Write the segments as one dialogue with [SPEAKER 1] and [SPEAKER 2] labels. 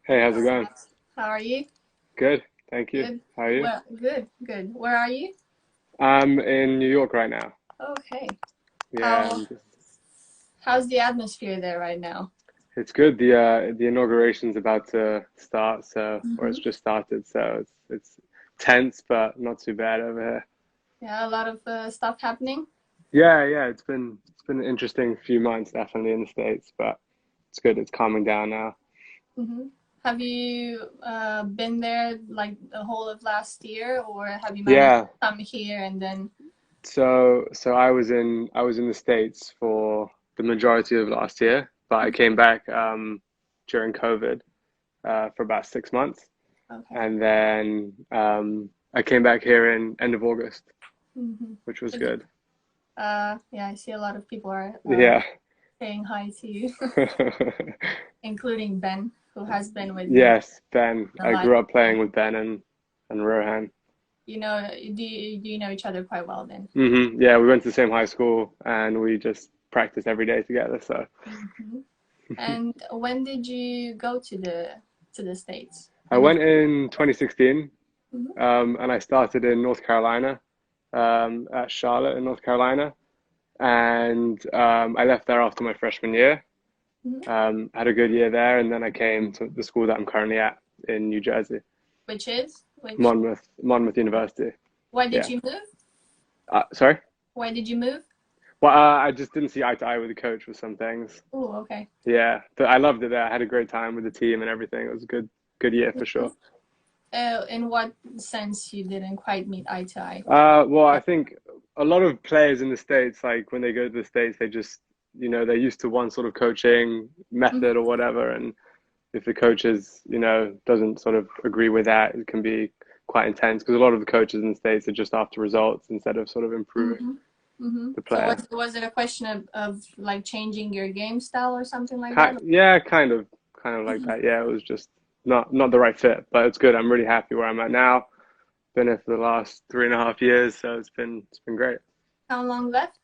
[SPEAKER 1] Hey, how's it going?
[SPEAKER 2] How are you?
[SPEAKER 1] Good, thank you.
[SPEAKER 2] Good.
[SPEAKER 1] How are you?
[SPEAKER 2] Well, good, good. Where are you?
[SPEAKER 1] I'm in New York right now.
[SPEAKER 2] Okay.
[SPEAKER 1] Yeah,
[SPEAKER 2] How how's the atmosphere there right now?
[SPEAKER 1] it's good. The inauguration's about to start, or
[SPEAKER 2] Hmm.
[SPEAKER 1] it's just started, so it's tense, but not too bad over here.
[SPEAKER 2] Yeah, a lot of stuff happening.
[SPEAKER 1] Yeah, it's been an interesting few months definitely in the States, but it's good. It's calming down now.
[SPEAKER 2] Hmm. Have you been there like the whole of last year, or have you managed
[SPEAKER 1] Yeah,
[SPEAKER 2] to come here and then?
[SPEAKER 1] so I was in the States for the majority of last year, but I came back during COVID for about 6 months.
[SPEAKER 2] Okay.
[SPEAKER 1] And then I came back here in end of August,
[SPEAKER 2] Hmm.
[SPEAKER 1] which was good.
[SPEAKER 2] Yeah, I see a lot of people are
[SPEAKER 1] Yeah.
[SPEAKER 2] saying hi to you, including Ben, who has been with you
[SPEAKER 1] Yes, Ben.
[SPEAKER 2] a
[SPEAKER 1] I
[SPEAKER 2] lot.
[SPEAKER 1] grew up playing with Ben and Rohan.
[SPEAKER 2] Do you know each other quite well then?
[SPEAKER 1] Yeah, we went to the same high school and we just practiced every day together. So
[SPEAKER 2] Hmm. And when did you go to the States?
[SPEAKER 1] I
[SPEAKER 2] When did
[SPEAKER 1] went in 2016
[SPEAKER 2] you? Hmm.
[SPEAKER 1] and I started in North Carolina, at Charlotte in North Carolina. And I left there after my freshman year.
[SPEAKER 2] Hmm.
[SPEAKER 1] Had a good year there, and then I came to the school that I'm currently at in New Jersey,
[SPEAKER 2] Which is which?
[SPEAKER 1] Monmouth University.
[SPEAKER 2] Why did
[SPEAKER 1] Yeah.
[SPEAKER 2] you move?
[SPEAKER 1] Sorry.
[SPEAKER 2] Why did you move?
[SPEAKER 1] Well, I just didn't see eye to eye with the coach with some things.
[SPEAKER 2] Oh, okay.
[SPEAKER 1] Yeah, but I loved it there. I had a great time with the team and everything. It was a good year for sure.
[SPEAKER 2] In what sense you didn't quite meet eye to eye?
[SPEAKER 1] Well, I think a lot of players in the States, like when they go to the States, they just, they're used to one sort of coaching method or
[SPEAKER 2] Hmm.
[SPEAKER 1] whatever, and if the coaches, doesn't sort of agree with that, it can be quite intense because a lot of the coaches in the States are just after results instead of sort of improving
[SPEAKER 2] Hmm. Hmm.
[SPEAKER 1] the
[SPEAKER 2] So
[SPEAKER 1] player.
[SPEAKER 2] was it a question of like changing your game style or something like that?
[SPEAKER 1] Yeah, kind of like that. Yeah, it was just not the right fit, but it's good. I'm really happy where I'm at now. Been here for the last 3.5 years, so it's been great.
[SPEAKER 2] How long left?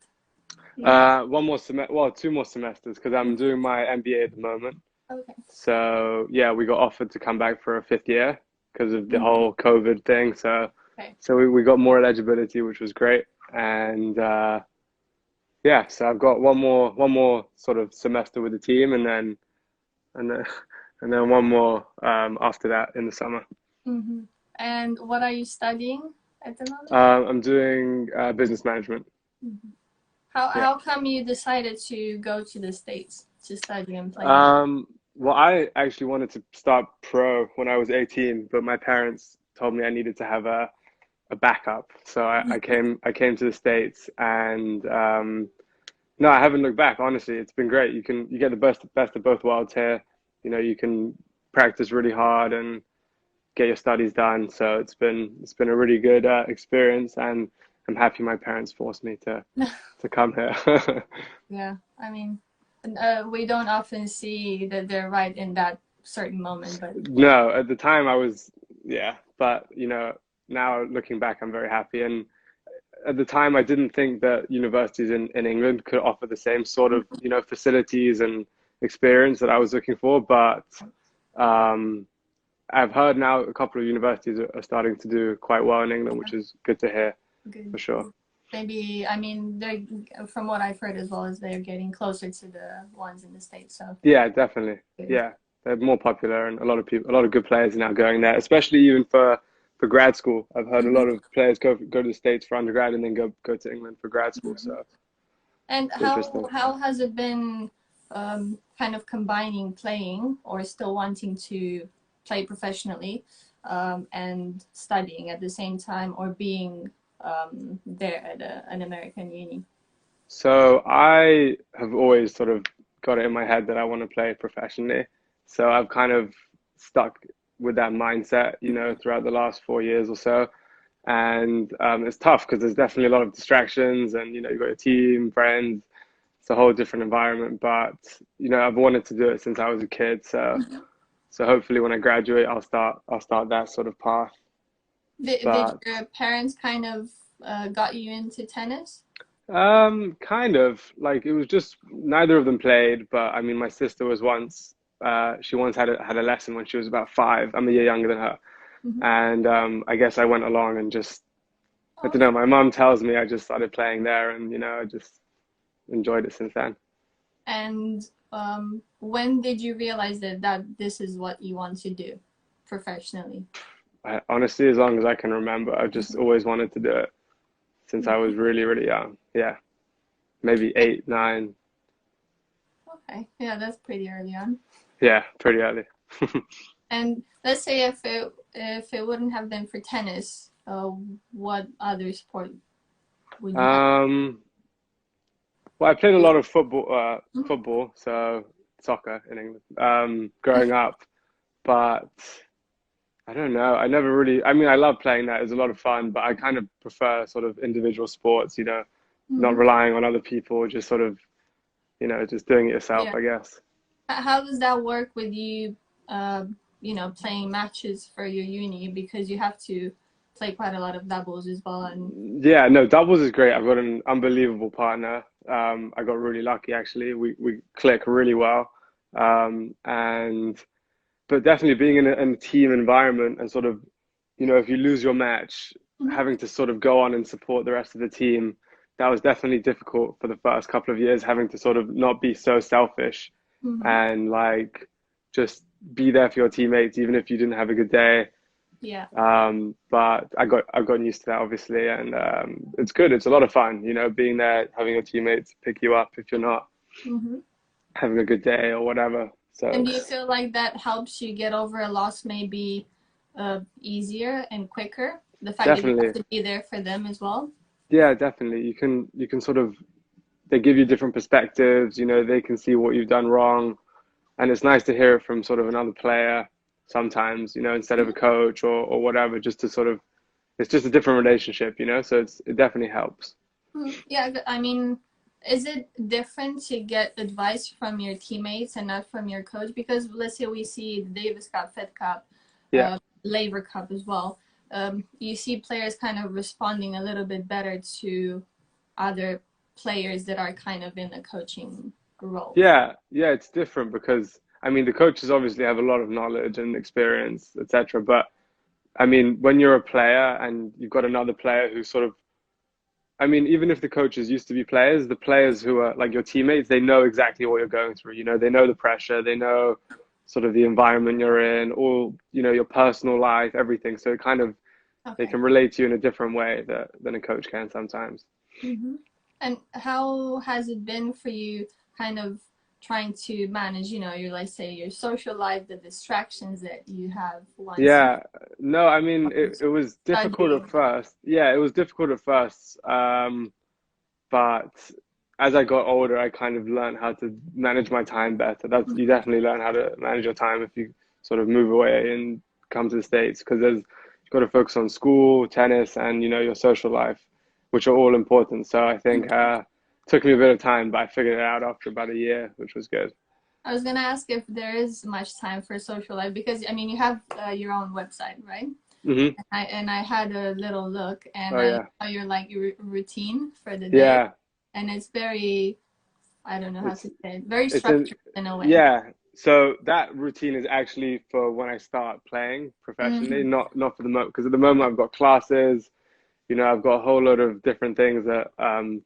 [SPEAKER 2] You know?
[SPEAKER 1] One more semester, well, two more semesters because I'm
[SPEAKER 2] Mhm.
[SPEAKER 1] doing my MBA at the moment.
[SPEAKER 2] Okay.
[SPEAKER 1] So yeah, we got offered to come back for a fifth year because of the
[SPEAKER 2] Hmm.
[SPEAKER 1] whole COVID thing. So
[SPEAKER 2] Okay.
[SPEAKER 1] so we got more eligibility, which was great. And yeah, so I've got one more sort of semester with the team, and then and then one more after that in the summer.
[SPEAKER 2] Hmm. And what are you studying at the moment?
[SPEAKER 1] I'm doing business management.
[SPEAKER 2] Mhm. How
[SPEAKER 1] Yeah.
[SPEAKER 2] how come you decided to go to the States to study and play there?
[SPEAKER 1] Well, I actually wanted to start pro when I was 18, but my parents told me I needed to have a backup. So I came to the States and no, I haven't looked back, honestly. It's been great. You get the best of both worlds here. You can practice really hard and get your studies done. So it's been a really good experience, and I'm happy my parents forced me to come here.
[SPEAKER 2] Yeah, I mean, we don't often see that they're right in that certain moment, but
[SPEAKER 1] No, at the time I was, yeah, but now looking back, I'm very happy. And at the time, I didn't think that universities in England could offer the same sort of, facilities and experience that I was looking for. But um, I've heard now a couple of universities are starting to do quite well in England, which is good to hear
[SPEAKER 2] good.
[SPEAKER 1] for sure.
[SPEAKER 2] Maybe, I mean, they're from what I've heard as well as they're getting closer to the ones in the States, so
[SPEAKER 1] Yeah, definitely.
[SPEAKER 2] good.
[SPEAKER 1] Yeah, they're more popular, and a lot of good players are now going there, especially even for grad school. I've heard a lot
[SPEAKER 2] Hmm.
[SPEAKER 1] of players go to the States for undergrad and then go to England for grad school.
[SPEAKER 2] Hmm.
[SPEAKER 1] So
[SPEAKER 2] And
[SPEAKER 1] it's interesting.
[SPEAKER 2] how has it been kind of combining playing or still wanting to play professionally and studying at the same time or being there at an American uni?
[SPEAKER 1] So I have always sort of got it in my head that I want to play professionally. So I've kind of stuck with that mindset, throughout the last 4 years or so. And it's tough because there's definitely a lot of distractions, and you've got your team, friends. It's a whole different environment. But I've wanted to do it since I was a kid. So hopefully when I graduate, I'll start that sort of path.
[SPEAKER 2] Did
[SPEAKER 1] But
[SPEAKER 2] your parents kind of got you into tennis?
[SPEAKER 1] kind of like it was just neither of them played, but I mean, my sister was once she once had a lesson when she was about 5. I'm a year younger than her,
[SPEAKER 2] Hmm.
[SPEAKER 1] and I guess I went along and just I don't
[SPEAKER 2] Okay.
[SPEAKER 1] know. My mom tells me I just started playing there, and I just enjoyed it since then.
[SPEAKER 2] And when did you realize that this is what you want to do professionally?
[SPEAKER 1] Honestly, as long as I can remember, I've just always wanted to do it since I was
[SPEAKER 2] Mhm.
[SPEAKER 1] really, really young. Yeah, maybe
[SPEAKER 2] And-
[SPEAKER 1] 8, 9.
[SPEAKER 2] Okay, yeah, that's pretty early on.
[SPEAKER 1] Yeah, pretty early.
[SPEAKER 2] And let's say if it wouldn't have been for tennis, what other sport would you have?
[SPEAKER 1] Um, well, I played a lot of
[SPEAKER 2] Mhm.
[SPEAKER 1] football, so soccer in England, growing up, but I don't know. I never really, I mean, I love playing that. It was a lot of fun, but I kind of prefer sort of individual sports, not
[SPEAKER 2] Mhm.
[SPEAKER 1] relying on other people, just sort of, just doing it yourself,
[SPEAKER 2] Yeah.
[SPEAKER 1] I guess.
[SPEAKER 2] How does that work with you, uh, playing matches for your uni because you have to play quite a lot of doubles as well and
[SPEAKER 1] Yeah, no, doubles is great. I've got an unbelievable partner. I got really lucky actually. We click really well. And but definitely being in a team environment and sort of, if you lose your match,
[SPEAKER 2] Mhm.
[SPEAKER 1] having to sort of go on and support the rest of the team, that was definitely difficult for the first couple of years, having to sort of not be so selfish
[SPEAKER 2] Mhm.
[SPEAKER 1] and like just be there for your teammates, even if you didn't have a good day.
[SPEAKER 2] Yeah.
[SPEAKER 1] But I've gotten used to that obviously, and it's good. It's a lot of fun, being there, having your teammates pick you up if you're not
[SPEAKER 2] Mhm.
[SPEAKER 1] having a good day or whatever. So
[SPEAKER 2] And do you
[SPEAKER 1] it's
[SPEAKER 2] feel like that helps you get over a loss maybe easier and quicker? The fact that you have
[SPEAKER 1] definitely,
[SPEAKER 2] to be there for them as well?
[SPEAKER 1] yeah, definitely. You can sort of they give you different perspectives. They can see what you've done wrong, and it's nice to hear it from sort of another player sometimes. Instead of a
[SPEAKER 2] Mhm.
[SPEAKER 1] coach or whatever, just to sort of it's just a different relationship. So it definitely helps.
[SPEAKER 2] Yeah, I mean, is it different to get advice from your teammates and not from your coach? Because let's say we see the Davis Cup, Fed Cup,
[SPEAKER 1] Yeah.
[SPEAKER 2] Laver Cup as well. You see players kind of responding a little bit better to other players that are kind of in the coaching role.
[SPEAKER 1] Yeah, yeah, it's different because I mean the coaches obviously have a lot of knowledge and experience, etc. But I mean, when you're a player and you've got another player who sort of, I mean, even if the coaches used to be players, the players who are like your teammates, they know exactly what you're going through. They know the pressure, they know sort of the environment you're in, all, your personal life, everything. So it kind of they
[SPEAKER 2] Okay.
[SPEAKER 1] can relate to you in a different way than a coach can sometimes.
[SPEAKER 2] Hmm. And how has it been for you kind of trying to manage, your, like, say, your social life, the distractions that you have once you
[SPEAKER 1] Yeah, no, I mean it was difficult at
[SPEAKER 2] studying?
[SPEAKER 1] first. Yeah, it was difficult at first. But as I got older, I kind of learned how to manage my time better. That's You definitely learn how to manage your time if you sort of move away and come to the States because you've got to focus on school, tennis, and your social life, which are all important. So I think it took me a bit of time, but I figured it out after about a year, which was good.
[SPEAKER 2] I was gonna ask if there is much time for social life because I mean you have your own website, right?
[SPEAKER 1] Hmm.
[SPEAKER 2] And I had a little look and
[SPEAKER 1] Oh
[SPEAKER 2] I
[SPEAKER 1] yeah,
[SPEAKER 2] saw your routine for the day,
[SPEAKER 1] yeah.
[SPEAKER 2] and it's very, I don't know how
[SPEAKER 1] It's
[SPEAKER 2] to say it, very
[SPEAKER 1] It's in,
[SPEAKER 2] structured in a way.
[SPEAKER 1] yeah. So that routine is actually for when I start playing professionally,
[SPEAKER 2] Mm-hmm.
[SPEAKER 1] not for the moment, because at the moment I've got classes, I've got a whole lot of different things that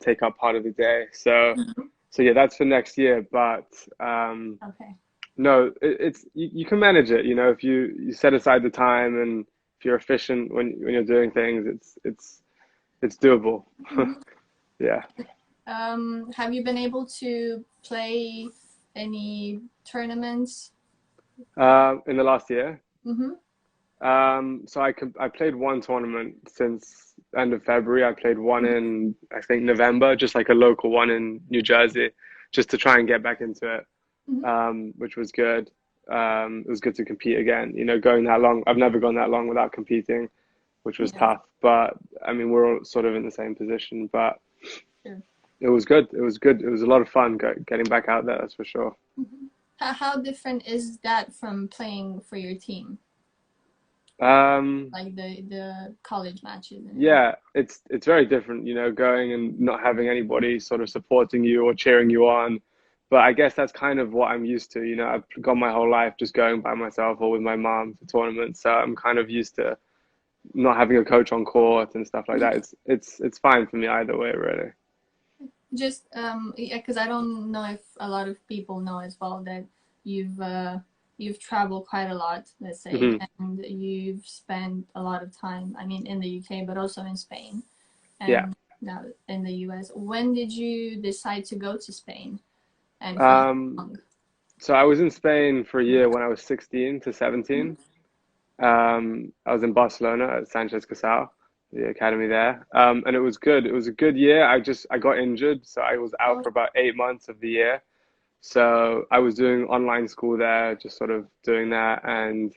[SPEAKER 1] take up part of the day. So yeah, that's for next year. But
[SPEAKER 2] Okay.
[SPEAKER 1] no, it's you can manage it, if you set aside the time and if you're efficient when you're doing things, it's doable.
[SPEAKER 2] Mm-hmm.
[SPEAKER 1] Yeah.
[SPEAKER 2] Have you been able to play any tournaments?
[SPEAKER 1] In the last year.
[SPEAKER 2] Mm-hmm.
[SPEAKER 1] I played one tournament since end of February. I played one in I think November, just like a local one in New Jersey, just to try and get back into it,
[SPEAKER 2] Mm-hmm.
[SPEAKER 1] which was good. It was good to compete again. Going that long, I've never gone that long without competing, which was
[SPEAKER 2] Yeah,
[SPEAKER 1] tough. But I mean, we're all sort of in the same position. But
[SPEAKER 2] sure.
[SPEAKER 1] it was good. It was good. It was a lot of fun getting back out there. That's for sure.
[SPEAKER 2] Mm-hmm. How different is that from playing for your team,
[SPEAKER 1] Um,
[SPEAKER 2] like the college matches and everything?
[SPEAKER 1] Yeah, it's very different, going and not having anybody sort of supporting you or cheering you on. But I guess that's kind of what I'm used to. You know, I've gone my whole life just going by myself or with my mom to tournaments. So I'm kind of used to not having a coach on court and stuff like that. It's fine for me either way, really.
[SPEAKER 2] Just yeah, because I don't know if a lot of people know as well that you've you've traveled quite a lot, let's say,
[SPEAKER 1] Hmm.
[SPEAKER 2] and you've spent a lot of time, I mean, in the UK, but also in Spain
[SPEAKER 1] Yeah.
[SPEAKER 2] and now in the US. When did you decide to go to Spain and for how
[SPEAKER 1] Um,
[SPEAKER 2] long?
[SPEAKER 1] so I was in Spain for a year when I was 16 to 17. I was in Barcelona at Sanchez Casal, the academy there, and it was good. It was a good year. I got injured, so I was out
[SPEAKER 2] Oh,
[SPEAKER 1] for about 8 months of the year. So I was doing online school there, just sort of doing that, and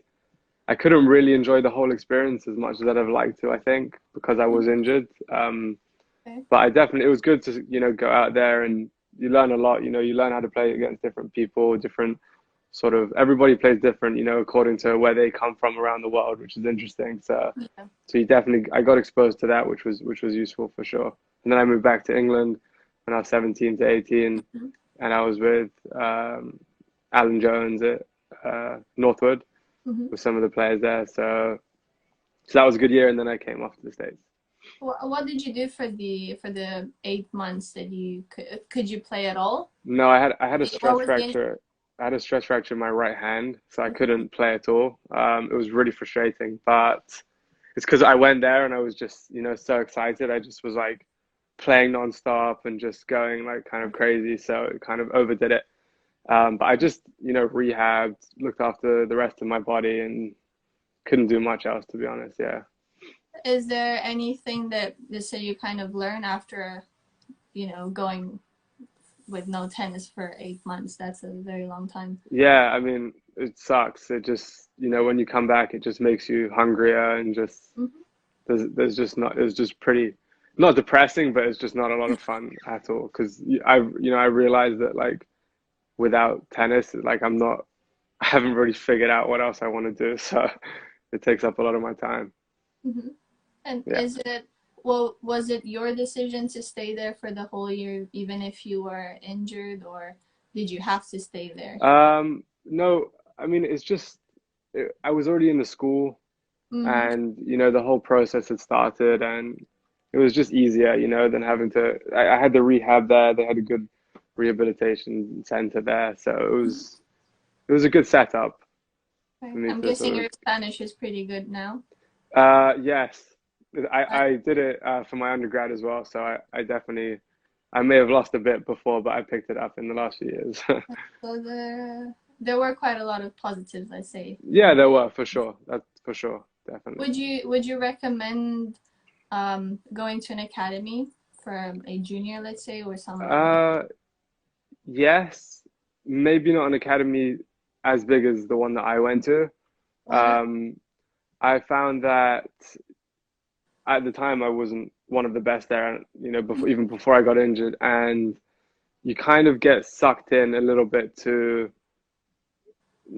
[SPEAKER 1] I couldn't really enjoy the whole experience as much as I'd have liked to, I think, because I was injured.
[SPEAKER 2] okay.
[SPEAKER 1] But I definitely, it was good to, go out there and you learn a lot. You learn how to play against different people, different sort of, everybody plays different, according to where they come from around the world, which is interesting.
[SPEAKER 2] Yeah.
[SPEAKER 1] So you definitely, I got exposed to that, which was useful for sure. And then I moved back to England when I was 17 to 18,
[SPEAKER 2] Mhm.
[SPEAKER 1] and I was with Alan Jones at Northwood
[SPEAKER 2] Mhm.
[SPEAKER 1] with some of the players there. So that was a good year, and then I came off to the States.
[SPEAKER 2] What did you do for the 8 months that you could you play at all?
[SPEAKER 1] No, I had a
[SPEAKER 2] What
[SPEAKER 1] stress
[SPEAKER 2] was the
[SPEAKER 1] fracture. I had a stress fracture in my right hand, so I couldn't play at all. It was really frustrating, but it's because I went there and I was just, so excited. I just was like playing nonstop and just going like kind of crazy, so it kind of overdid it. But I just, rehabbed, looked after the rest of my body, and couldn't do much else, to be honest. Yeah.
[SPEAKER 2] Is there anything that let's say you kind of learn after, going with no tennis for 8 months? That's a very long time.
[SPEAKER 1] Yeah, I mean, it sucks. It just, when you come back, it just makes you hungrier and just
[SPEAKER 2] Hmm.
[SPEAKER 1] there's just not it's just pretty not depressing, but it's just not a lot of fun at all because I realized that like without tennis, like I haven't really figured out what else I want to do, so it takes up a lot of my time.
[SPEAKER 2] Hmm. And
[SPEAKER 1] Yeah.
[SPEAKER 2] was it your decision to stay there for the whole year, even if you were injured, or did you have to stay there?
[SPEAKER 1] No, I mean it's just I was already in the school
[SPEAKER 2] Hmm.
[SPEAKER 1] and the whole process had started and it was just easier than having to I had the rehab there. They had a good rehabilitation center there, so it was a good setup for
[SPEAKER 2] Okay.
[SPEAKER 1] me
[SPEAKER 2] I'm
[SPEAKER 1] to
[SPEAKER 2] guessing
[SPEAKER 1] sort of
[SPEAKER 2] your Spanish is pretty good now.
[SPEAKER 1] yes, I
[SPEAKER 2] Uh,
[SPEAKER 1] I did it for my undergrad as well, so I definitely I may have lost a bit before, but I picked it up in the last few years.
[SPEAKER 2] so there were quite a lot of positives, let's say,
[SPEAKER 1] Yeah,
[SPEAKER 2] from.
[SPEAKER 1] there were for sure. That's for sure, definitely.
[SPEAKER 2] Would you recommend going to an academy for a junior, let's say, or someone?
[SPEAKER 1] uh yes, maybe not an academy as big as the one that I went to.
[SPEAKER 2] Why?
[SPEAKER 1] um I found that at the time I wasn't one of the best there, even before I got injured, and you kind of get sucked in a little bit to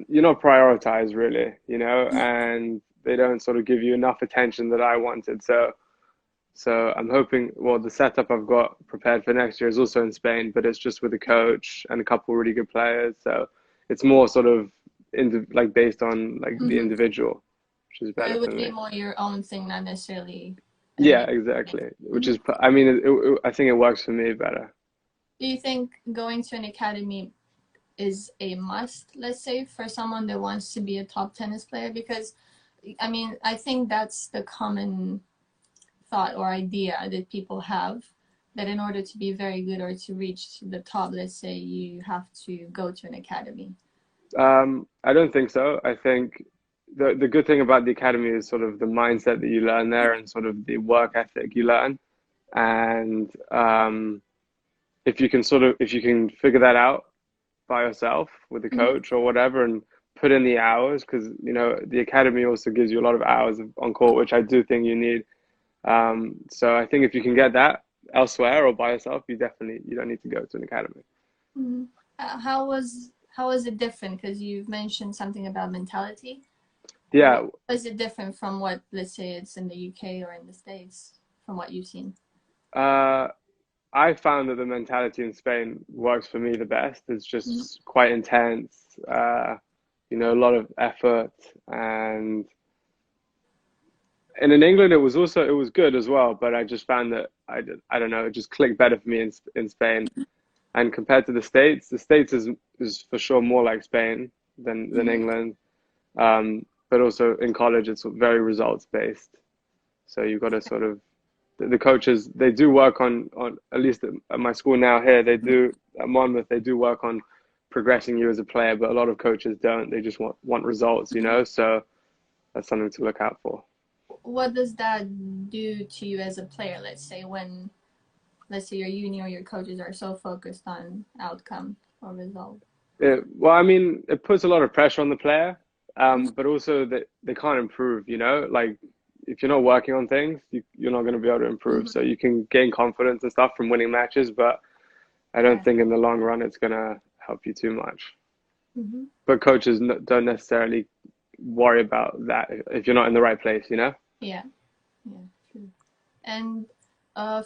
[SPEAKER 1] you're not prioritized really, and they don't sort of give you enough attention that I wanted. So I'm hoping, well, the setup I've got prepared for next year is also in Spain, but it's just with a coach and a couple really good players. So it's more sort of like based on like the
[SPEAKER 2] Mm-hmm.
[SPEAKER 1] individual, which is
[SPEAKER 2] So
[SPEAKER 1] better
[SPEAKER 2] it
[SPEAKER 1] for
[SPEAKER 2] would
[SPEAKER 1] me.
[SPEAKER 2] be more your own thing, not necessarily an
[SPEAKER 1] Yeah,
[SPEAKER 2] academy.
[SPEAKER 1] exactly. Which
[SPEAKER 2] Mm-hmm.
[SPEAKER 1] is, I mean, I think it works for me better.
[SPEAKER 2] Do you think going to an academy is a must, let's say, for someone that wants to be a top tennis player? Because, I mean, I think that's the common thought or idea that people have, that in order to be very good or to reach the top, let's say, you have to go to an academy.
[SPEAKER 1] I don't think so. I think the good thing about the academy is sort of the mindset that you learn there and sort of the work ethic you learn. And if you can figure that out by yourself with a
[SPEAKER 2] Mm-hmm.
[SPEAKER 1] coach or whatever and put in the hours, because the academy also gives you a lot of hours on court, which I do think you need. So I think if you can get that elsewhere or by yourself, you don't need to go to an academy.
[SPEAKER 2] Mm-hmm. How was it different? Because you've mentioned something about mentality. What
[SPEAKER 1] Yeah,
[SPEAKER 2] is it different from what, let's say, it's in the UK or in the States, from what you've seen?
[SPEAKER 1] uh, I found that the mentality in Spain works for me the best. It's
[SPEAKER 2] Mhm.
[SPEAKER 1] just quite intense, a lot of effort, and in England it was good as well. But I just found that I don't know, it just clicked better for me in Spain. And compared to the States is for sure more like Spain than
[SPEAKER 2] Mhm.
[SPEAKER 1] England. But also in college, it's very results based. So you've got to sort of the coaches they do work on at least at my school now here they do at Monmouth they do work on progressing you as a player, but a lot of coaches don't. They just want results, So that's something to look out for.
[SPEAKER 2] What does that do to you as a player? Let's say your uni or your coaches are so focused on outcome or result.
[SPEAKER 1] Well, I mean, it puts a lot of pressure on the player,
[SPEAKER 2] Mhm.
[SPEAKER 1] but also they can't improve. Like if you're not working on things, you're not going to be able to improve. So
[SPEAKER 2] Mhm.
[SPEAKER 1] you can gain confidence and stuff from winning matches, but I don't
[SPEAKER 2] Yeah.
[SPEAKER 1] think in the long run it's going to help you too much.
[SPEAKER 2] Mhm.
[SPEAKER 1] But coaches don't necessarily worry about that if you're not in the right place.
[SPEAKER 2] Yeah. Yeah. True. And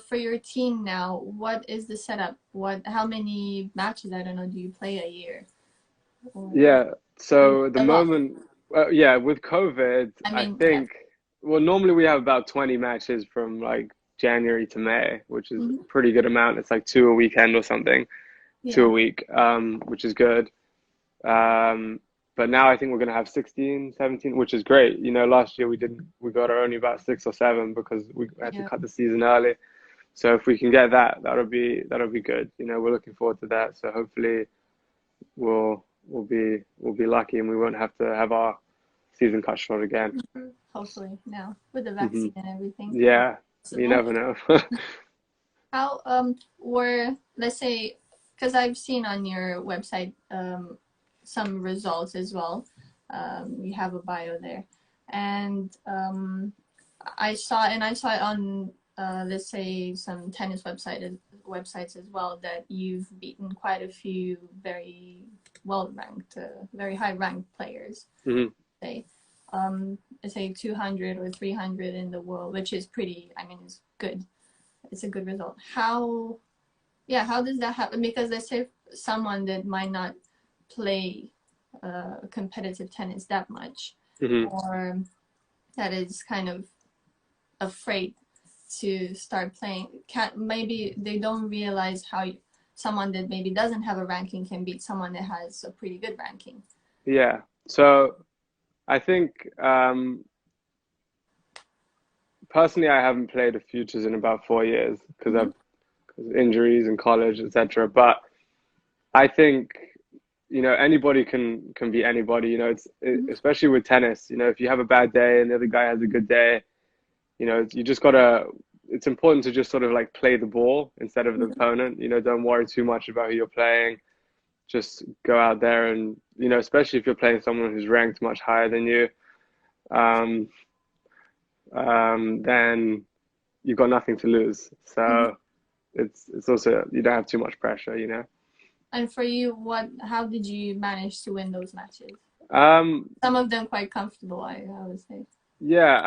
[SPEAKER 2] for your team now, what is the setup? How many matches, I don't know, do you play a year? Or
[SPEAKER 1] Yeah. So at the
[SPEAKER 2] a lot.
[SPEAKER 1] moment, yeah, with COVID,
[SPEAKER 2] I
[SPEAKER 1] I
[SPEAKER 2] mean, yeah.
[SPEAKER 1] think, well, normally we have about 20 matches from like January to May, which is
[SPEAKER 2] Hmm.
[SPEAKER 1] a pretty good amount. It's like two a weekend or something, two a
[SPEAKER 2] Yeah.
[SPEAKER 1] week, which is good. Um, but now I think we're going to have 16, 17, which is great. Last year we got only about six or seven because we had to
[SPEAKER 2] Yeah.
[SPEAKER 1] cut the season early. So if we can get that, that'll be good. We're looking forward to that. So hopefully we'll be lucky and we won't have to have our season cut short again.
[SPEAKER 2] Mhm. Hopefully now with the
[SPEAKER 1] Hmm.
[SPEAKER 2] vaccine and everything,
[SPEAKER 1] Yeah, you
[SPEAKER 2] possible.
[SPEAKER 1] never know.
[SPEAKER 2] How or let's say, because I've seen on your website some results as well. You have a bio there, and I saw it on let's say some tennis websites as well, that you've beaten quite a few very well ranked, very high ranked players.
[SPEAKER 1] Hmm.
[SPEAKER 2] Say, let's say 200 or 300 in the world, which is pretty. I mean, it's good. It's a good result. How does that happen? Because let's say someone that might not play competitive tennis that much,
[SPEAKER 1] Hmm.
[SPEAKER 2] or that is kind of afraid to start playing, can maybe they don't realize how someone that maybe doesn't have a ranking can beat someone that has a pretty good ranking.
[SPEAKER 1] Yeah. So I think personally I haven't played a futures in about 4 years because
[SPEAKER 2] Mm-hmm.
[SPEAKER 1] I've cause of injuries in college, etc. But I think anybody can beat anybody.
[SPEAKER 2] Mm-hmm.
[SPEAKER 1] Especially with tennis. If you have a bad day and the other guy has a good day, you just gotta. It's important to just sort of like play the ball instead of the
[SPEAKER 2] Mm-hmm.
[SPEAKER 1] opponent. Don't worry too much about who you're playing. Just go out there and especially if you're playing someone who's ranked much higher than you, um, then you've got nothing to lose.
[SPEAKER 2] Mm-hmm.
[SPEAKER 1] So it's also you don't have too much pressure.
[SPEAKER 2] And for you, how did you manage to win those matches?
[SPEAKER 1] Um,
[SPEAKER 2] Some of them quite comfortable, I would say.
[SPEAKER 1] yeah,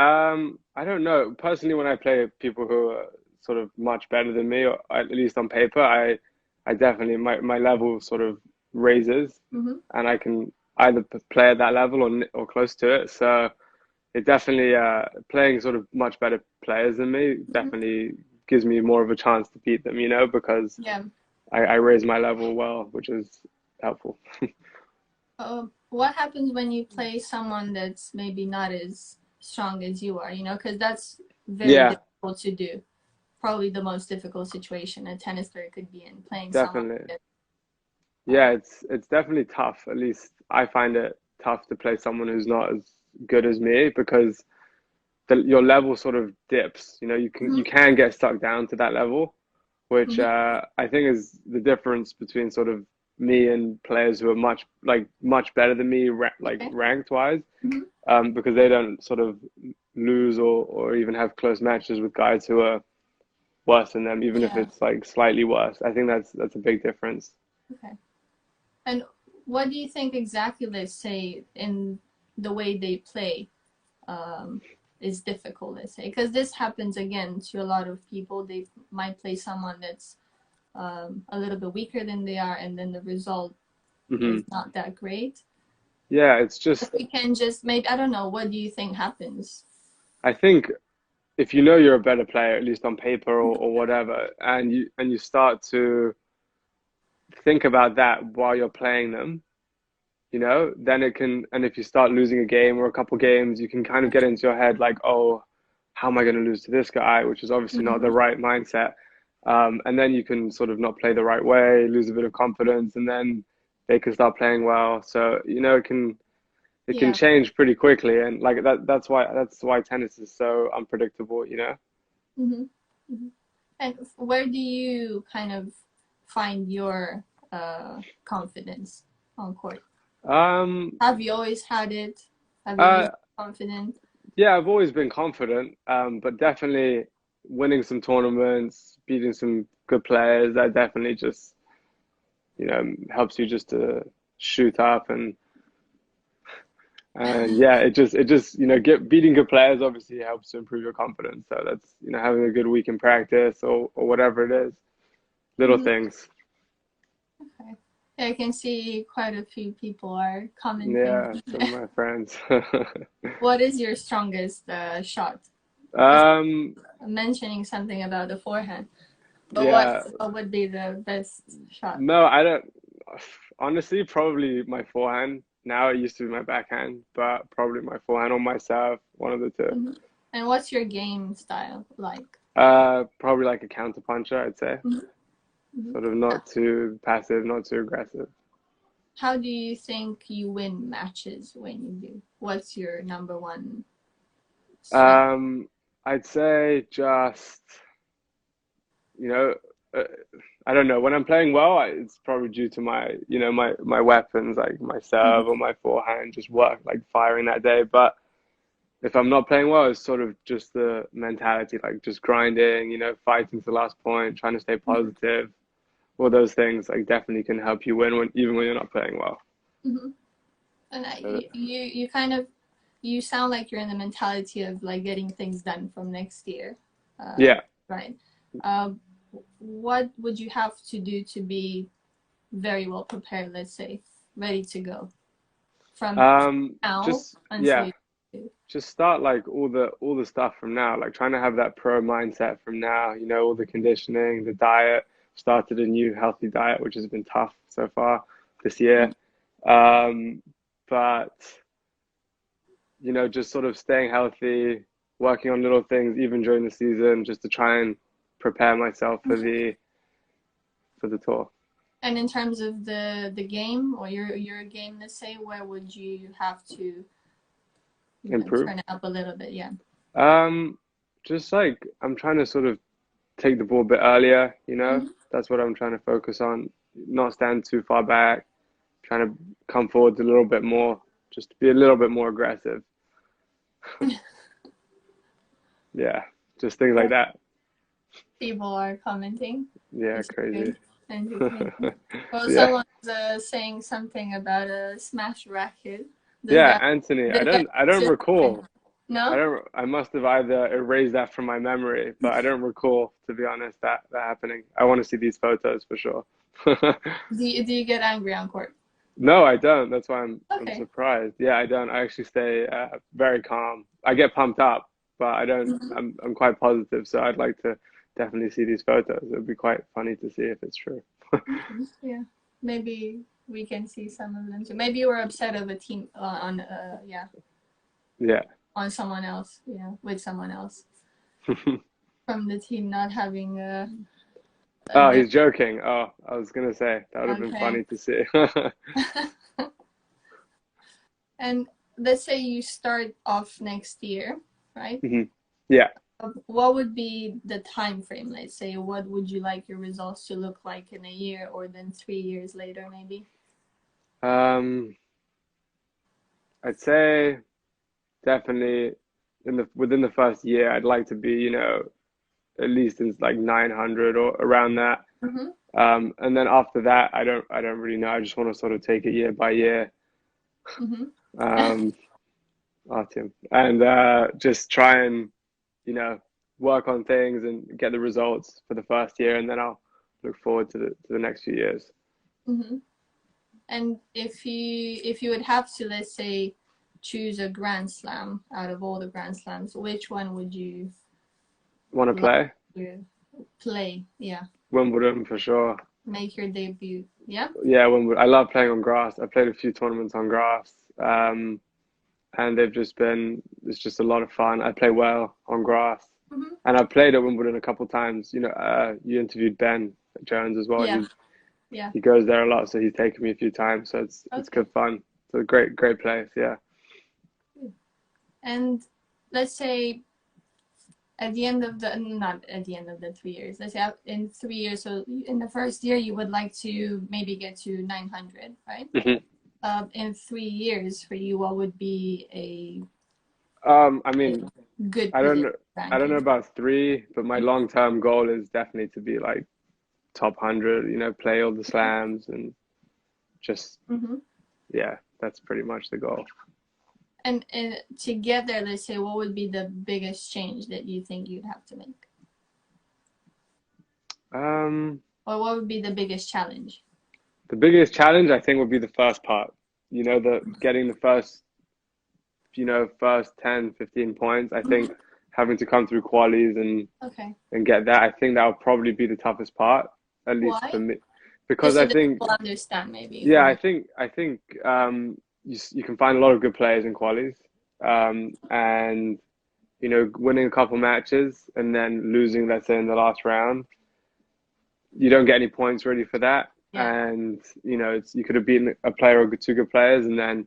[SPEAKER 1] I don't know. Personally, when I play people who are sort of much better than me, or at least on paper, I definitely my level sort of raises,
[SPEAKER 2] Mm-hmm.
[SPEAKER 1] and I can either play at that level or close to it. So it definitely playing sort of much better players than me
[SPEAKER 2] Mm-hmm.
[SPEAKER 1] definitely gives me more of a chance to beat them, because
[SPEAKER 2] Yeah.
[SPEAKER 1] I raise my level well, which is helpful.
[SPEAKER 2] What happens when you play someone that's maybe not as strong as you are? Because that's very
[SPEAKER 1] Yeah,
[SPEAKER 2] difficult to do. Probably the most difficult situation a tennis player could be in, playing someone
[SPEAKER 1] definitely.
[SPEAKER 2] that.
[SPEAKER 1] Yeah, it's definitely tough. At least I find it tough to play someone who's not as good as me because your level sort of dips. You
[SPEAKER 2] Mhm,
[SPEAKER 1] can get stuck down to that level, which
[SPEAKER 2] mhm.
[SPEAKER 1] I think is the difference between sort of me and players who are much better than me, like
[SPEAKER 2] Okay.
[SPEAKER 1] ranked wise,
[SPEAKER 2] Mhm.
[SPEAKER 1] because they don't sort of lose or even have close matches with guys who are worse than them, even if
[SPEAKER 2] Yeah.
[SPEAKER 1] it's like slightly worse. I think that's a big difference.
[SPEAKER 2] Okay. And what do you think exactly, let's say, in the way they play, um, is difficult, let's say? Because this happens again to a lot of people. They might play someone that's a little bit weaker than they are, and then the result
[SPEAKER 1] Hmm.
[SPEAKER 2] is not that great.
[SPEAKER 1] Yeah, it's
[SPEAKER 2] If
[SPEAKER 1] just,
[SPEAKER 2] we can just maybe, I don't know, what do you think happens?
[SPEAKER 1] I think if you know you're a better player, at least on paper or whatever, and you start to think about that while you're playing them, then it can, and if you start losing a game or a couple games, you can kind of get into your head like, oh, how am I going to lose to this guy? Which is obviously not the
[SPEAKER 2] Hmm.
[SPEAKER 1] right mindset. And then you can sort of not play the right way, lose a bit of confidence, and then they can start playing well. So, it can
[SPEAKER 2] Yeah.
[SPEAKER 1] change pretty quickly. And like that's why tennis is so unpredictable.
[SPEAKER 2] Hmm. Hmm. And where do you kind of find your confidence on court?
[SPEAKER 1] Um,
[SPEAKER 2] Have you always had it? Have you always
[SPEAKER 1] uh,
[SPEAKER 2] been confident?
[SPEAKER 1] yeah, I've always been confident, but definitely winning some tournaments, beating some good players, that definitely just, helps you just to shoot up and yeah, it just, get beating good players obviously helps to improve your confidence. So that's, having a good week in practice or whatever it is, little
[SPEAKER 2] Hmm.
[SPEAKER 1] things.
[SPEAKER 2] Okay. Yeah, I can see quite a few people are commenting.
[SPEAKER 1] Yeah, some of my friends.
[SPEAKER 2] What is your strongest shot? Because
[SPEAKER 1] Um,
[SPEAKER 2] I'm mentioning something about the forehand, but
[SPEAKER 1] yeah,
[SPEAKER 2] what would be the best shot?
[SPEAKER 1] no, I don't. Honestly, probably my forehand. Now it used to be my backhand, but probably my forehand or my serve, one of the two.
[SPEAKER 2] Hmm. And what's your game style like?
[SPEAKER 1] Probably like a counter puncher, I'd say.
[SPEAKER 2] Hmm. Hmm.
[SPEAKER 1] Sort of not too passive, not too aggressive.
[SPEAKER 2] How do you think you win matches when you do? What's your number one strength?
[SPEAKER 1] Um, I'd say just, you know, uh, I don't know. When I'm playing well, it's probably due to my weapons, like my serve
[SPEAKER 2] Hmm.
[SPEAKER 1] or my forehand, just work like firing that day. But if I'm not playing well, it's sort of just the mentality, like just grinding, fighting to the last point, trying to stay positive. All those things like definitely can help you win even when you're not playing well.
[SPEAKER 2] Hmm. And
[SPEAKER 1] So,
[SPEAKER 2] you kind of you sound like you're in the mentality of like getting things done from next year, uh,
[SPEAKER 1] yeah.
[SPEAKER 2] right? Uh, what would you have to do to be very well prepared? Let's say ready to go from now
[SPEAKER 1] Just
[SPEAKER 2] until
[SPEAKER 1] yeah,
[SPEAKER 2] you do.
[SPEAKER 1] just start like all the stuff from now, like trying to have that pro mindset from now, all the conditioning, the diet, started a new healthy diet, which has been tough so far this year. Um, but just sort of staying healthy, working on little things even during the season, just to try and prepare myself for
[SPEAKER 2] Mhm.
[SPEAKER 1] the tour.
[SPEAKER 2] And in terms of the game or your game, let's say, where would you have to
[SPEAKER 1] Improve.
[SPEAKER 2] turn it up a little bit? Yeah.
[SPEAKER 1] Um, just like I'm trying to sort of take the ball a bit earlier.
[SPEAKER 2] Hmm.
[SPEAKER 1] That's what I'm trying to focus on. Not stand too far back, trying to come forward a little bit more, just to be a little bit more aggressive. Yeah, just things like that.
[SPEAKER 2] People are commenting,
[SPEAKER 1] Yeah,
[SPEAKER 2] which is good,
[SPEAKER 1] crazy.
[SPEAKER 2] entertaining. Well,
[SPEAKER 1] Yeah.
[SPEAKER 2] someone's saying something about a smash racket. Does
[SPEAKER 1] Yeah,
[SPEAKER 2] that
[SPEAKER 1] Anthony, I
[SPEAKER 2] did that
[SPEAKER 1] don't I don't
[SPEAKER 2] just happen?
[SPEAKER 1] recall. I
[SPEAKER 2] No?
[SPEAKER 1] don't I must have either erased that from my memory, but I don't recall, to be honest, that happening. I want to see these photos for sure.
[SPEAKER 2] Do you get angry on court?
[SPEAKER 1] No, I don't. That's why I'm
[SPEAKER 2] Okay.
[SPEAKER 1] surprised. Yeah, I don't. I actually stay very calm. I get pumped up, but I don't.
[SPEAKER 2] Mhm.
[SPEAKER 1] I'm quite positive, so I'd like to definitely see these photos. It would be quite funny to see if it's true.
[SPEAKER 2] Okay. Yeah. Maybe we can see some of them too. Maybe you were upset of a team on yeah,
[SPEAKER 1] Yeah.
[SPEAKER 2] on someone else, with someone else from the team not having a
[SPEAKER 1] Oh,
[SPEAKER 2] good.
[SPEAKER 1] he's joking. Oh, I was gonna say that would have been
[SPEAKER 2] Okay.
[SPEAKER 1] funny to see.
[SPEAKER 2] And let's say you start off next year, right?
[SPEAKER 1] Mhm. Yeah.
[SPEAKER 2] What would be the time frame? Let's say, what would you like your results to look like in a year, or then 3 years later, maybe?
[SPEAKER 1] Um, I'd say definitely within the first year, I'd like to be, at least in like 900 or around that.
[SPEAKER 2] Mm-hmm.
[SPEAKER 1] And then after that, I don't really know. I just want to sort of take it year by year,
[SPEAKER 2] Mm-hmm.
[SPEAKER 1] um, Artem, and just try and, you know, work on things and get the results for the first year, and then I'll look forward to the next few years.
[SPEAKER 2] Mm-hmm. And if you would have to, let's say, choose a Grand Slam out of all the Grand Slams, which one would you
[SPEAKER 1] Want to
[SPEAKER 2] like
[SPEAKER 1] play?
[SPEAKER 2] to play? Yeah,
[SPEAKER 1] Wimbledon for sure.
[SPEAKER 2] make your debut. Yeah.
[SPEAKER 1] Yeah, Wimbledon. I love playing on grass. I played a few tournaments on grass, and it's just a lot of fun. I play well on grass,
[SPEAKER 2] Mm-hmm.
[SPEAKER 1] and I've played at Wimbledon a couple times. You interviewed Ben Jones as well.
[SPEAKER 2] Yeah. Yeah.
[SPEAKER 1] He goes there a lot, so he's taken me a few times. So it's
[SPEAKER 2] Okay.
[SPEAKER 1] good fun. It's a great place. Yeah.
[SPEAKER 2] And let's say at the end of the not at the end of the 3 years, let's say in 3 years, so in the first year you would like to maybe get to 900, right?
[SPEAKER 1] hmm
[SPEAKER 2] In 3 years for you, what would be
[SPEAKER 1] I
[SPEAKER 2] a
[SPEAKER 1] mean,
[SPEAKER 2] good
[SPEAKER 1] I don't
[SPEAKER 2] position
[SPEAKER 1] know. I don't know
[SPEAKER 2] ranking?
[SPEAKER 1] about three, but my long-term goal is definitely to be like top 100. Play all the slams and just
[SPEAKER 2] Mm-hmm.
[SPEAKER 1] yeah, that's pretty much the goal.
[SPEAKER 2] And to get there, let's say, what would be the biggest change that you think you'd have to make?
[SPEAKER 1] Um,
[SPEAKER 2] Or what would be the biggest challenge?
[SPEAKER 1] the biggest challenge I think would be the first part. The getting the first 10, 15 points. I think having to come through qualies
[SPEAKER 2] Okay.
[SPEAKER 1] and get that, I think that would probably be the toughest part, at least for
[SPEAKER 2] Why?
[SPEAKER 1] me, because
[SPEAKER 2] Just so
[SPEAKER 1] I
[SPEAKER 2] that
[SPEAKER 1] think,
[SPEAKER 2] people understand, maybe,
[SPEAKER 1] yeah,
[SPEAKER 2] from.
[SPEAKER 1] I think you can find a lot of good players in qualies, and winning a couple matches and then losing, let's say in the last round, you don't get any points really for that.
[SPEAKER 2] Yeah.
[SPEAKER 1] And you could have beaten a player or two good players, and then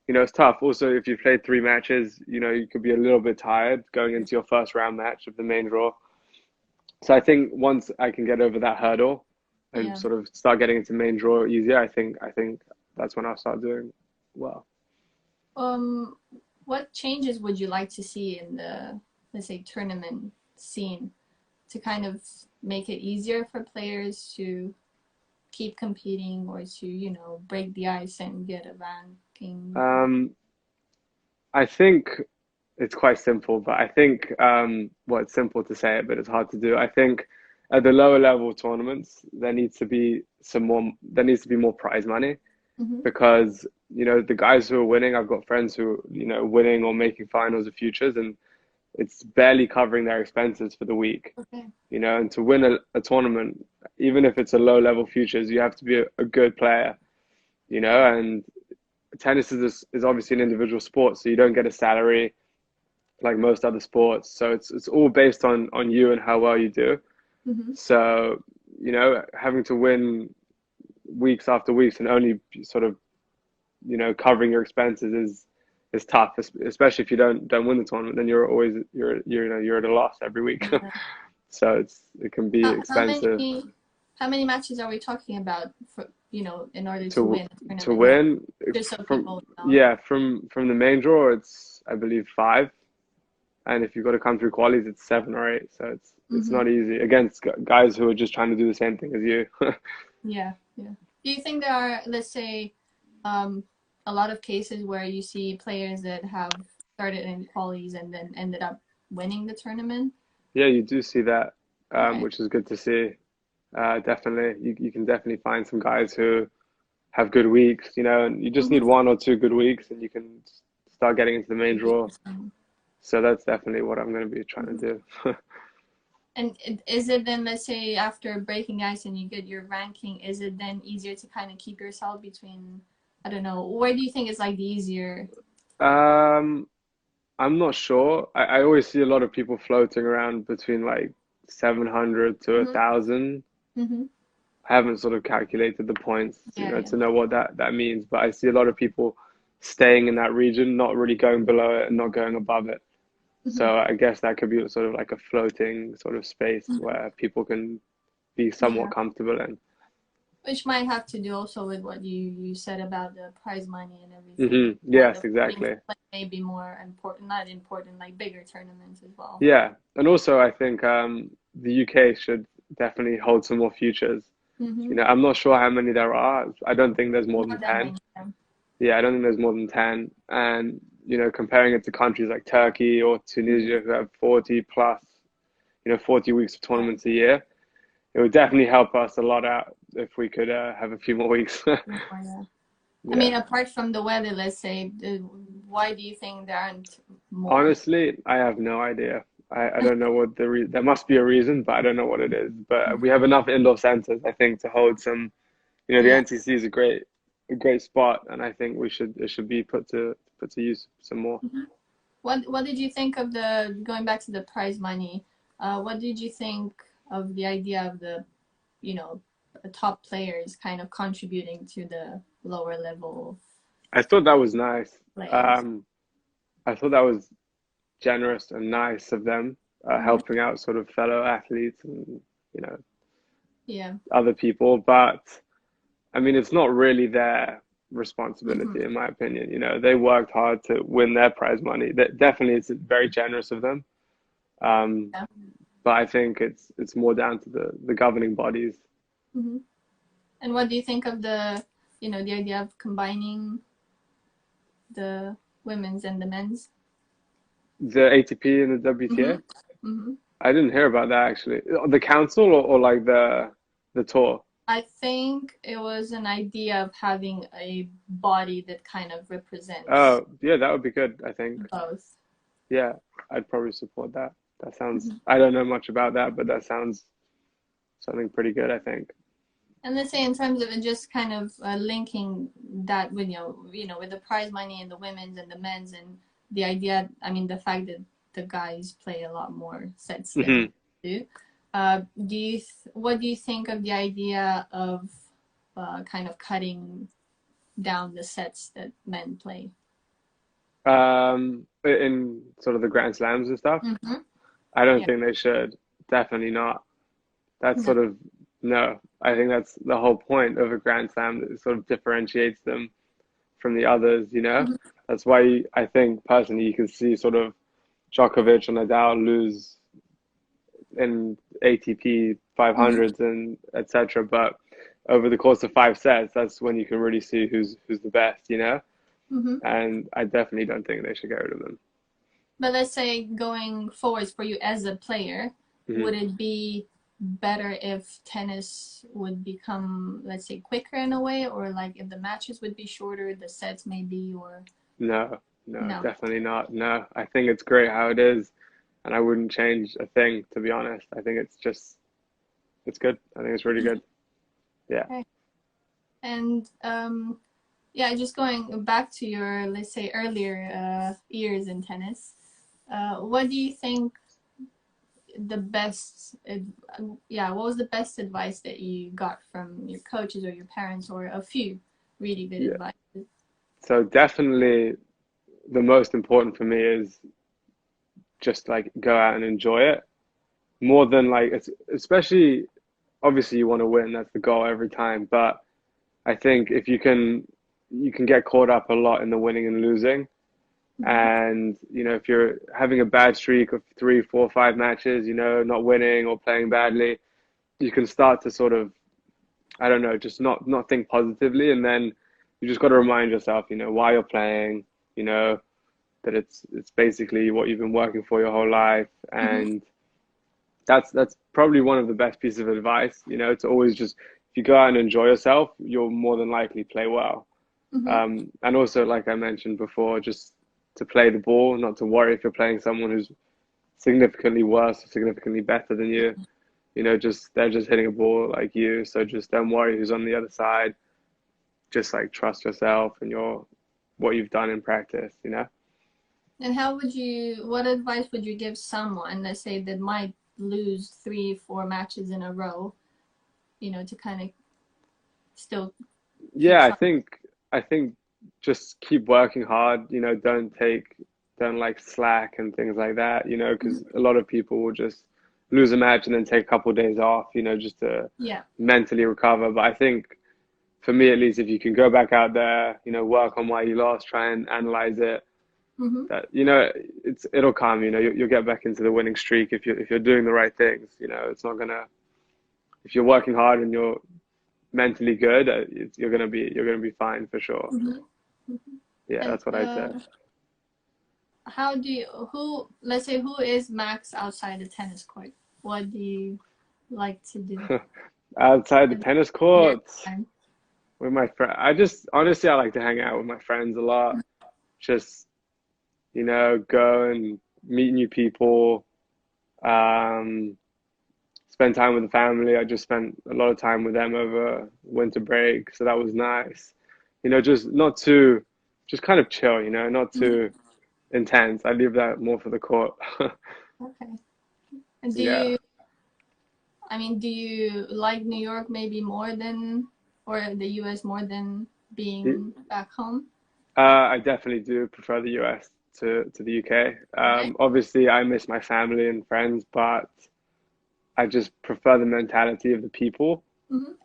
[SPEAKER 1] it's tough. Also, if you played three matches, you could be a little bit tired going into your first round match of the main draw. So I think once I can get over that hurdle and
[SPEAKER 2] Yeah.
[SPEAKER 1] sort of start getting into main draw easier, I think that's when I'll start doing well.
[SPEAKER 2] Um, what changes would you like to see in the, let's say, tournament scene to kind of make it easier for players to keep competing or to, break the ice and get a ranking?
[SPEAKER 1] Um, I think it's quite simple, but I think well, it's simple to say it, but it's hard to do. I think at the lower level tournaments, there needs to be more prize money
[SPEAKER 2] Mm-hmm.
[SPEAKER 1] because the guys who are winning, I've got friends who winning or making finals or futures, and it's barely covering their expenses for the week.
[SPEAKER 2] Okay.
[SPEAKER 1] And to win a tournament, even if it's a low level futures, you have to be a good player. And tennis is obviously an individual sport, so you don't get a salary like most other sports. So it's all based on you and how well you do.
[SPEAKER 2] Mm-hmm.
[SPEAKER 1] So having to win weeks after weeks and only sort of covering your expenses is tough, especially if you don't win the tournament. Then you're at a loss every week.
[SPEAKER 2] Yeah.
[SPEAKER 1] So it can be
[SPEAKER 2] How, how
[SPEAKER 1] expensive
[SPEAKER 2] many how many matches are we talking about for, in order to
[SPEAKER 1] to
[SPEAKER 2] win a
[SPEAKER 1] to
[SPEAKER 2] tournament? Yeah,
[SPEAKER 1] win
[SPEAKER 2] just so
[SPEAKER 1] from
[SPEAKER 2] people know.
[SPEAKER 1] yeah from the main draw. It's I believe five, and if you've got to come through qualies, it's seven or eight. So it's
[SPEAKER 2] Mm-hmm.
[SPEAKER 1] not easy against guys who are just trying to do the same thing as you.
[SPEAKER 2] Yeah, yeah. Do you think there are, let's say, um, a lot of cases where you see players that have started in qualies and then ended up winning the tournament?
[SPEAKER 1] Yeah, you do see that,
[SPEAKER 2] Okay.
[SPEAKER 1] which is good to see. Definitely, you can definitely find some guys who have good weeks, and you just need
[SPEAKER 2] Mm-hmm.
[SPEAKER 1] one or two good weeks, and you can start getting into the main draw.
[SPEAKER 2] Mm-hmm.
[SPEAKER 1] So that's definitely what I'm going to be trying to do.
[SPEAKER 2] And is it then, let's say, after breaking ice and you get your ranking, is it then easier to kind of keep yourself between, I don't know, where do you think is like the easier?
[SPEAKER 1] Um, I'm not sure. I always see a lot of people floating around between like 700 to
[SPEAKER 2] Mm-hmm.
[SPEAKER 1] 1,000.
[SPEAKER 2] Mm-hmm.
[SPEAKER 1] I haven't sort of calculated the points,
[SPEAKER 2] Yeah, yeah.
[SPEAKER 1] to know what that means, but I see a lot of people staying in that region, not really going below it and not going above it.
[SPEAKER 2] Mm-hmm.
[SPEAKER 1] So I guess that could be sort of like a floating sort of space
[SPEAKER 2] Mm-hmm.
[SPEAKER 1] where people can be somewhat
[SPEAKER 2] Yeah.
[SPEAKER 1] comfortable in.
[SPEAKER 2] Which might have to do also with what you said about the prize money and everything. Kind
[SPEAKER 1] Yes,
[SPEAKER 2] of being
[SPEAKER 1] exactly.
[SPEAKER 2] like maybe more important, not important, like bigger tournaments as well.
[SPEAKER 1] Yeah, and also I think the UK should definitely hold some more futures.
[SPEAKER 2] Mm-hmm.
[SPEAKER 1] I'm not sure how many there are. I don't think there's more than
[SPEAKER 2] Not that
[SPEAKER 1] 10.
[SPEAKER 2] many. Yeah.
[SPEAKER 1] Yeah, I don't think there's more than 10. And, comparing it to countries like Turkey or
[SPEAKER 2] Mm-hmm.
[SPEAKER 1] Tunisia who have 40 plus, 40 weeks of
[SPEAKER 2] Yeah.
[SPEAKER 1] tournaments a year, it would definitely help us a lot out if we could have a few more weeks.
[SPEAKER 2] Yeah. I
[SPEAKER 1] Yeah.
[SPEAKER 2] mean, apart from the weather, let's say, why do you think there aren't more?
[SPEAKER 1] Honestly, I have no idea. I don't know what the re there must be a reason, but I don't know what it is. But we have enough indoor centers, I think, to hold some. You know, the
[SPEAKER 2] Yeah.
[SPEAKER 1] NCC is a great spot, and I think we should it should be put to use some more.
[SPEAKER 2] Mhm. What did you think of the going back to the prize money? What did you think of the idea of the, you know, the top players kind of contributing to the lower level
[SPEAKER 1] I thought that was nice.
[SPEAKER 2] players?
[SPEAKER 1] Um, I thought that was generous and nice of them,
[SPEAKER 2] Hmm.
[SPEAKER 1] helping out sort of fellow athletes and you know
[SPEAKER 2] Yeah.
[SPEAKER 1] other people. But I mean, it's not really their responsibility,
[SPEAKER 2] Hmm.
[SPEAKER 1] in my opinion. You know, they worked hard to win their prize money. That definitely it's very generous of them. Um,
[SPEAKER 2] Yeah.
[SPEAKER 1] but I think it's more down to the governing bodies.
[SPEAKER 2] Hmm. And what do you think of the, you know, the idea of combining the women's and the men's?
[SPEAKER 1] The ATP and the
[SPEAKER 2] Hmm.
[SPEAKER 1] WTA.
[SPEAKER 2] Hmm.
[SPEAKER 1] I didn't hear about that actually. The council or like the tour.
[SPEAKER 2] I think it was an idea of having a body that kind of represents
[SPEAKER 1] Oh, yeah, that would be good, I think.
[SPEAKER 2] both.
[SPEAKER 1] Yeah, I'd probably support that. That sounds,
[SPEAKER 2] Mhm.
[SPEAKER 1] I don't know much about that, but that sounds something pretty good, I think.
[SPEAKER 2] And let's say in terms of it just kind of linking that with with the prize money and the women's and the men's and the idea. I mean, the fact that the guys play a lot more sets than
[SPEAKER 1] Hmm.
[SPEAKER 2] women do. What do you think of the idea of kind of cutting down the sets that men play?
[SPEAKER 1] In sort of the Grand Slams and stuff,
[SPEAKER 2] Mm-hmm.
[SPEAKER 1] I don't
[SPEAKER 2] Yeah.
[SPEAKER 1] think they should. Definitely not. That's
[SPEAKER 2] No.
[SPEAKER 1] sort of, no. I think that's the whole point of a Grand Slam that sort of differentiates them from the others, you know?
[SPEAKER 2] Mm-hmm.
[SPEAKER 1] That's why I think personally you can see sort of Djokovic and Nadal lose in ATP
[SPEAKER 2] Mm-hmm.
[SPEAKER 1] 500s and etc. But over the course of 5 sets, that's when you can really see who's the best, you know?
[SPEAKER 2] Mm-hmm.
[SPEAKER 1] And I definitely don't think they should get rid of them.
[SPEAKER 2] But let's say going forwards for you as a player,
[SPEAKER 1] Hmm.
[SPEAKER 2] would it be better if tennis would become, let's say, quicker in a way, or like if the matches would be shorter, the sets maybe, or
[SPEAKER 1] No, no,
[SPEAKER 2] no?
[SPEAKER 1] definitely not. No, I think it's great how it is, and I wouldn't change a thing, to be honest. I think it's good. I think it's really good. Yeah.
[SPEAKER 2] Okay. And yeah, just going back to your, let's say, earlier years in tennis, what do you think the best, yeah, what was the best advice that you got from your coaches or your parents, or a few really good
[SPEAKER 1] Yeah.
[SPEAKER 2] advice?
[SPEAKER 1] So definitely the most important for me is just like go out and enjoy it more than like it's especially obviously you want to win, that's the goal every time, but I think if you can get caught up a lot in the winning and losing.
[SPEAKER 2] Mm-hmm.
[SPEAKER 1] And you know, if you're having a bad streak of 3, 4, 5 matches, you know, not winning or playing badly, you can start to sort of, I don't know, just not think positively, and then you just got to remind yourself, you know, why you're playing, you know, that it's basically what you've been working for your whole life,
[SPEAKER 2] Mm-hmm.
[SPEAKER 1] and that's probably one of the best pieces of advice, you know, to always just if you go out and enjoy yourself, you'll more than likely play well.
[SPEAKER 2] Mm-hmm.
[SPEAKER 1] And also, like I mentioned before, just to play the ball, not to worry if you're playing someone who's significantly worse or significantly better than you. You know, just they're just hitting a ball like you, so just don't worry who's on the other side. Just like trust yourself and your what you've done in practice, you know?
[SPEAKER 2] And how would you, what advice would you give someone, let's say, that might lose 3, 4 matches in a row, to kind of still keep
[SPEAKER 1] Yeah,
[SPEAKER 2] trying?
[SPEAKER 1] I think just keep working hard, you know, don't like slack and things like that, you know, because
[SPEAKER 2] Mm-hmm.
[SPEAKER 1] a lot of people will just lose a match and then take a couple of days off, you know, just to
[SPEAKER 2] Yeah.
[SPEAKER 1] mentally recover. But I think for me at least, if you can go back out there, you know, work on why you lost, try and analyze it,
[SPEAKER 2] Mm-hmm.
[SPEAKER 1] that you know, it'll come, you know, you'll get back into the winning streak if you're doing the right things, you know, it's not gonna if you're working hard and you're mentally good, you're gonna be fine for sure.
[SPEAKER 2] Mm-hmm. Mm-hmm.
[SPEAKER 1] Yeah,
[SPEAKER 2] And
[SPEAKER 1] that's what I'd say.
[SPEAKER 2] how do you, let's say, who is Max outside the tennis court? What do you, like to do
[SPEAKER 1] Outside the
[SPEAKER 2] with
[SPEAKER 1] tennis
[SPEAKER 2] your
[SPEAKER 1] courts
[SPEAKER 2] time?
[SPEAKER 1] with my friend. I just honestly I like to hang out with my friends a lot. Just, go and meet new people. Um, Spend time with the family. I just spent a lot of time with them over winter break, so that was nice. Just not too, just kind of chill. Not
[SPEAKER 2] Mhm.
[SPEAKER 1] too intense. I leave that more for the court.
[SPEAKER 2] Okay. And
[SPEAKER 1] Yeah.
[SPEAKER 2] do you like New York maybe more than, or the US more than being back home?
[SPEAKER 1] I definitely do prefer the US to the UK.
[SPEAKER 2] Right?
[SPEAKER 1] Obviously, I miss my family and friends, but I just prefer the mentality of the people.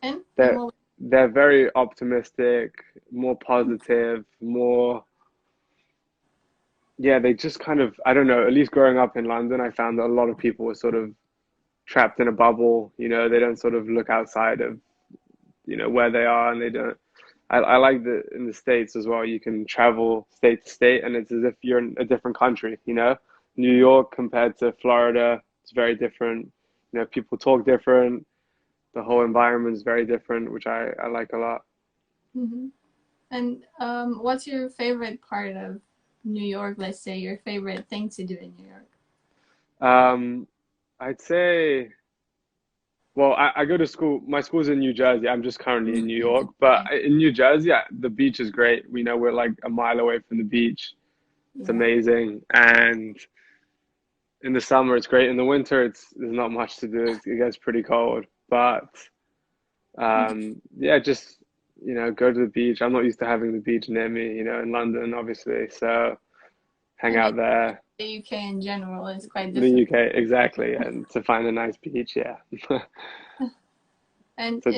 [SPEAKER 2] And
[SPEAKER 1] They're
[SPEAKER 2] what?
[SPEAKER 1] they're very optimistic, more positive, more yeah, they just kind of I don't know, at least growing up in London, I found that a lot of people were sort of trapped in a bubble, they don't sort of look outside of, where they are and they don't I like that in the States as well, you can travel state to state and it's as if you're in a different country. New York compared to Florida, it's very different. People talk different. The whole environment is very different, which I like a lot.
[SPEAKER 2] Mm-hmm. And what's your favorite part of New York? Let's say your favorite thing to do in New York.
[SPEAKER 1] Um, I'd say, well, I go to school. My school's in New Jersey. I'm just currently in New
[SPEAKER 2] Mm-hmm.
[SPEAKER 1] York, but
[SPEAKER 2] Okay.
[SPEAKER 1] in New Jersey, the beach is great. We know we're like a mile away from the beach. It's
[SPEAKER 2] Yeah.
[SPEAKER 1] amazing. And in the summer, it's great. In the winter, there's not much to do. It gets pretty cold. But yeah, just go to the beach. I'm not used to having the beach near me. In London, obviously. So hang
[SPEAKER 2] I mean,
[SPEAKER 1] out there.
[SPEAKER 2] the UK in general is quite
[SPEAKER 1] The
[SPEAKER 2] difficult.
[SPEAKER 1] UK, exactly, and to find a nice beach, yeah.
[SPEAKER 2] And
[SPEAKER 1] So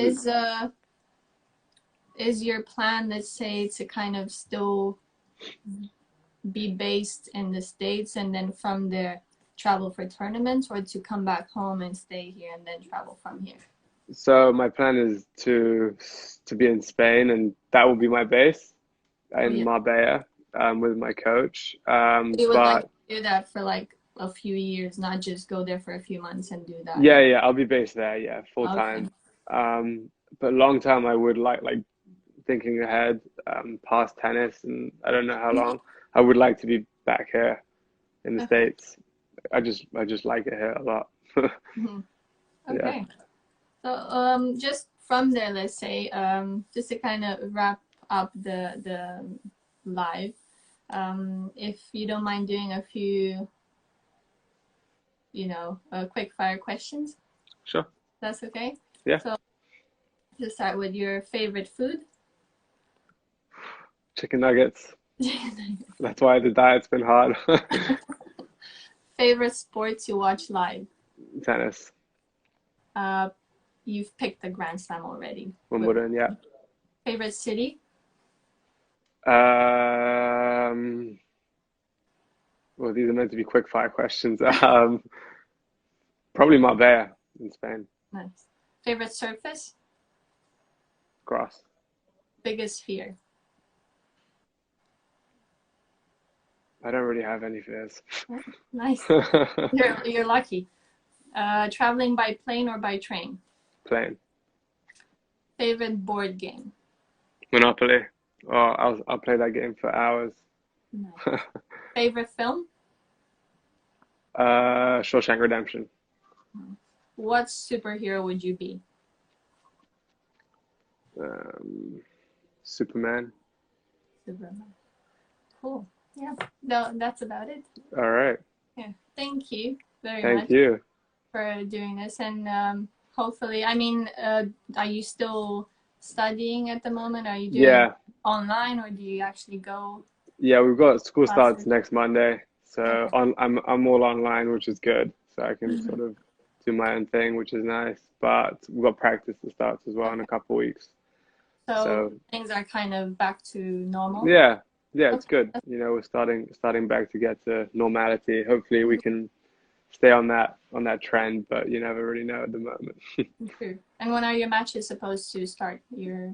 [SPEAKER 2] is your plan, let's say, to kind of still be based in the States and then from there travel for tournaments, or to come back home and stay here and then travel from here?
[SPEAKER 1] so my plan is to be in Spain, and that will be my base
[SPEAKER 2] Oh
[SPEAKER 1] in
[SPEAKER 2] yeah.
[SPEAKER 1] Marbella, with my coach.
[SPEAKER 2] You would like
[SPEAKER 1] But
[SPEAKER 2] to do that for like a few years, not just go there for a few months and do that.
[SPEAKER 1] yeah, yeah, I'll be based there, yeah, full
[SPEAKER 2] Okay.
[SPEAKER 1] time. Um, but long term, I would like thinking ahead, past tennis, and I don't know how long. I would like to be back here in the
[SPEAKER 2] Okay.
[SPEAKER 1] States. I just like it here a lot.
[SPEAKER 2] Mhm.
[SPEAKER 1] Yeah,
[SPEAKER 2] Okay. So just from there, let's say, just to kind of wrap up the live, if you don't mind doing a few, quick fire questions,
[SPEAKER 1] sure.
[SPEAKER 2] that's okay.
[SPEAKER 1] Yeah,
[SPEAKER 2] So to start with, your favorite food,
[SPEAKER 1] chicken nuggets. That's why the diet's been hard.
[SPEAKER 2] favorite sport to watch live.
[SPEAKER 1] Tennis,
[SPEAKER 2] Uh, you've picked the Grand Slam already.
[SPEAKER 1] Wimbledon, yeah.
[SPEAKER 2] Favorite city,
[SPEAKER 1] Um, well, these are meant to be quick fire questions. Probably Marbella in Spain.
[SPEAKER 2] nice. Favorite surface,
[SPEAKER 1] Grass.
[SPEAKER 2] biggest fear.
[SPEAKER 1] I don't really have any fears.
[SPEAKER 2] Oh, nice. You're lucky. Traveling by plane or by train.
[SPEAKER 1] Playing
[SPEAKER 2] Favorite board game.
[SPEAKER 1] Monopoly. Oh, I'll play that game for hours.
[SPEAKER 2] Nice. Favorite film.
[SPEAKER 1] Shawshank Redemption.
[SPEAKER 2] What superhero would you be?
[SPEAKER 1] Um, Superman.
[SPEAKER 2] Superman. Cool. Yeah. No, that's about it.
[SPEAKER 1] All right.
[SPEAKER 2] Yeah. Thank you very
[SPEAKER 1] Thank
[SPEAKER 2] much
[SPEAKER 1] you.
[SPEAKER 2] for doing this, and hopefully, are you still studying at the moment? Are you doing
[SPEAKER 1] Yeah,
[SPEAKER 2] online, or do you actually go
[SPEAKER 1] yeah. We've got school starts
[SPEAKER 2] classes?
[SPEAKER 1] next Monday, so
[SPEAKER 2] Okay.
[SPEAKER 1] I'm all online, which is good. So I can
[SPEAKER 2] Mhm.
[SPEAKER 1] sort of do my own thing, which is nice. But we've got practice that starts as well in a
[SPEAKER 2] Okay.
[SPEAKER 1] couple of weeks.
[SPEAKER 2] So
[SPEAKER 1] So
[SPEAKER 2] things are kind of back to normal.
[SPEAKER 1] yeah, yeah, it's
[SPEAKER 2] Okay.
[SPEAKER 1] good. We're starting back to get to normality. Hopefully, we can stay on that trend, but you never really know at the moment.
[SPEAKER 2] True. And when are your matches supposed to start? Your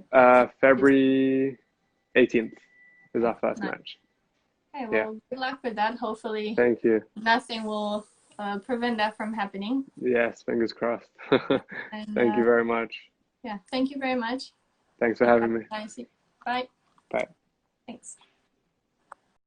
[SPEAKER 1] February 18th is
[SPEAKER 2] okay.
[SPEAKER 1] our first
[SPEAKER 2] Nice.
[SPEAKER 1] match.
[SPEAKER 2] Okay,
[SPEAKER 1] Yeah,
[SPEAKER 2] well, good luck with that. Hopefully,
[SPEAKER 1] thank you.
[SPEAKER 2] nothing will prevent that from happening.
[SPEAKER 1] Yes, fingers crossed.
[SPEAKER 2] And
[SPEAKER 1] Thank you very much.
[SPEAKER 2] yeah, thank you very much.
[SPEAKER 1] Thanks for
[SPEAKER 2] You have
[SPEAKER 1] having me.
[SPEAKER 2] a nice evening. Bye.
[SPEAKER 1] Bye.
[SPEAKER 2] Thanks.